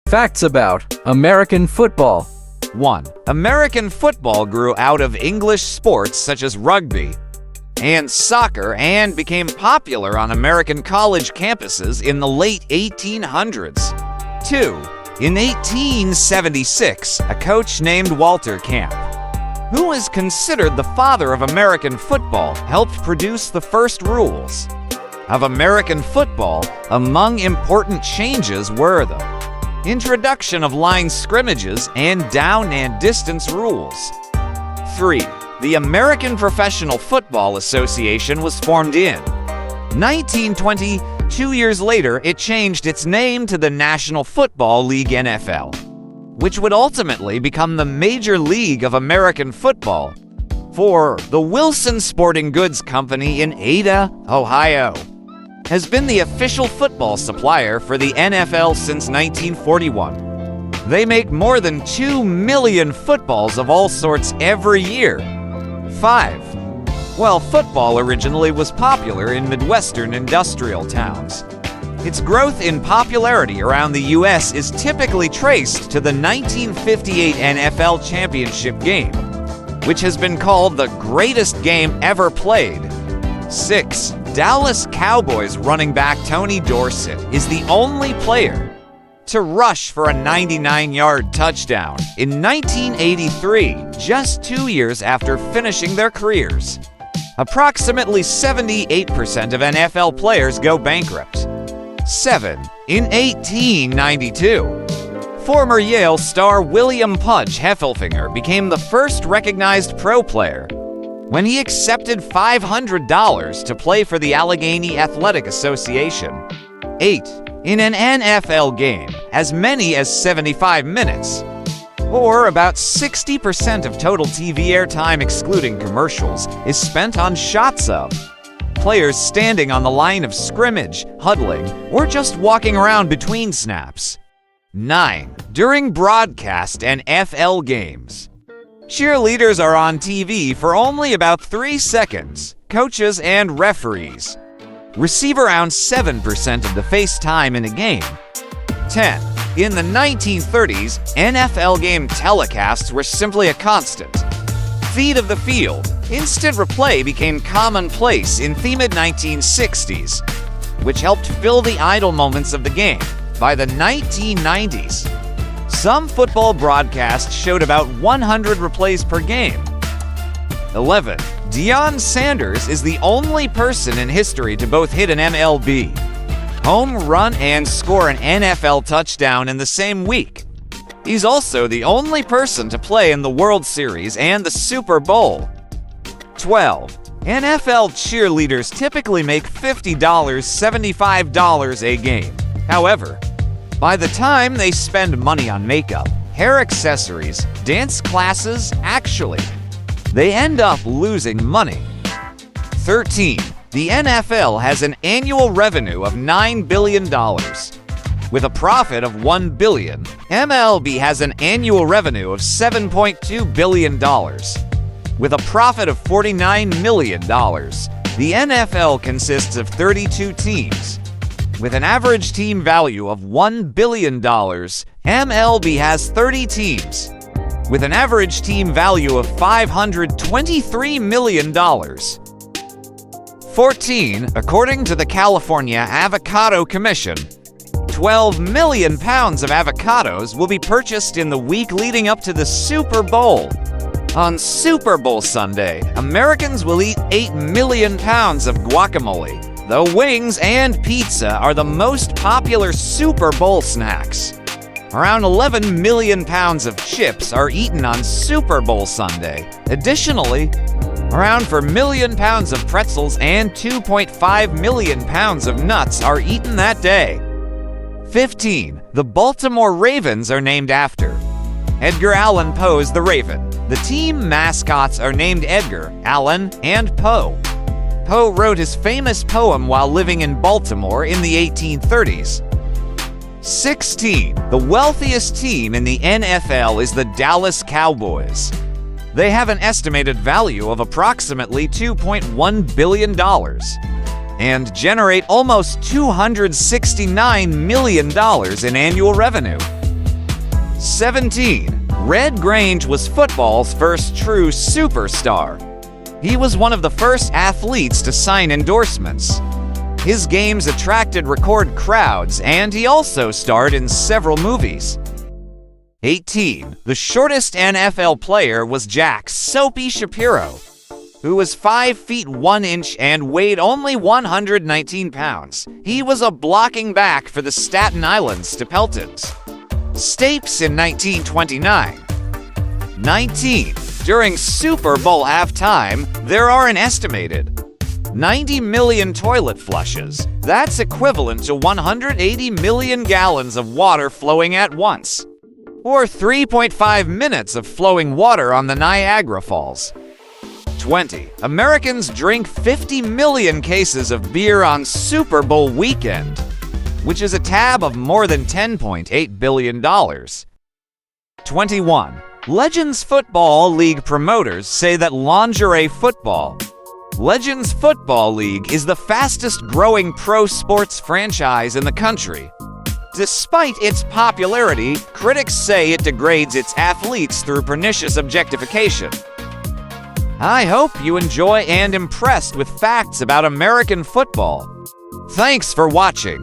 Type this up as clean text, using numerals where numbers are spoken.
Facts about American football. 1. American football grew out of English sports such as rugby and soccer and became popular on American college campuses in the late 1800s. 2. In 1876, a coach named Walter Camp, who is considered the father of American football, helped produce the first rules of American football. Among important changes were the introduction of line scrimmages and down and distance rules. 3. The American Professional Football Association was formed in 1920. 2 years later, it changed its name to the National Football League (NFL), which would ultimately become the Major League of American Football. 4. The Wilson Sporting Goods Company in Ada, Ohio, has been the official football supplier for the NFL since 1941. They make more than 2 million footballs of all sorts every year. 5. While football originally was popular in Midwestern industrial towns, its growth in popularity around the U.S. is typically traced to the 1958 NFL Championship game, which has been called the greatest game ever played. 6. Dallas Cowboys running back Tony Dorsett is the only player to rush for a 99-yard touchdown in 1983, just 2 years after finishing their careers. Approximately 78% of NFL players go bankrupt. 7. In 1892, former Yale star William Pudge Heffelfinger became the first recognized pro player when he accepted $500 to play for the Allegheny Athletic Association. 8. In an NFL game, as many as 75 minutes, or about 60% of total TV airtime excluding commercials, is spent on shots of players standing on the line of scrimmage, huddling, or just walking around between snaps. 9. During broadcast NFL games, cheerleaders are on TV for only about 3 seconds. Coaches and referees receive around 7% of the face time in a game. 10. In the 1930s, NFL game telecasts were simply a constant feed of the field. Instant replay became commonplace in the mid-1960s, which helped fill the idle moments of the game. By the 1990s, some football broadcasts showed about 100 replays per game. 11. Deion Sanders is the only person in history to both hit an MLB home run and score an NFL touchdown in the same week. He's also the only person to play in the World Series and the Super Bowl. 12. NFL cheerleaders typically make $50, $75 a game. However, by the time they spend money on makeup, hair accessories, dance classes, they end up losing money. 13. The NFL has an annual revenue of $9 billion. With a profit of $1 billion, MLB has an annual revenue of $7.2 billion. With a profit of $49 million, the NFL consists of 32 teams. With an average team value of $1 billion, MLB has 30 teams, with an average team value of $523 million. 14. According to the California Avocado Commission, 12 million pounds of avocados will be purchased in the week leading up to the Super Bowl. On Super Bowl Sunday, Americans will eat 8 million pounds of guacamole. The wings and pizza are the most popular Super Bowl snacks. Around 11 million pounds of chips are eaten on Super Bowl Sunday. Additionally, around 4 million pounds of pretzels and 2.5 million pounds of nuts are eaten that day. 15. The Baltimore Ravens are named after Edgar Allan Poe's The Raven. The team mascots are named Edgar, Allan, and Poe. Poe wrote his famous poem while living in Baltimore in the 1830s. 16. The wealthiest team in the NFL is the Dallas Cowboys. They have an estimated value of approximately $2.1 billion and generate almost $269 million in annual revenue. 17. Red Grange was football's first true superstar. He was one of the first athletes to sign endorsements. His games attracted record crowds, and he also starred in several movies. 18. The shortest NFL player was Jack "Soapy" Shapiro, who was 5 feet 1 inch and weighed only 119 pounds. He was a blocking back for the Staten Island Stapletons. Stapes in 1929. 19. During Super Bowl halftime, there are an estimated 90 million toilet flushes. That's equivalent to 180 million gallons of water flowing at once, or 3.5 minutes of flowing water on the Niagara Falls. 20. Americans drink 50 million cases of beer on Super Bowl weekend, which is a tab of more than $10.8 billion. 21. Legends Football League promoters say that lingerie football. Legends Football League is the fastest-growing pro sports franchise in the country. Despite its popularity, critics say it degrades its athletes through pernicious objectification. I hope you enjoy and impressed with facts about American football. Thanks for watching.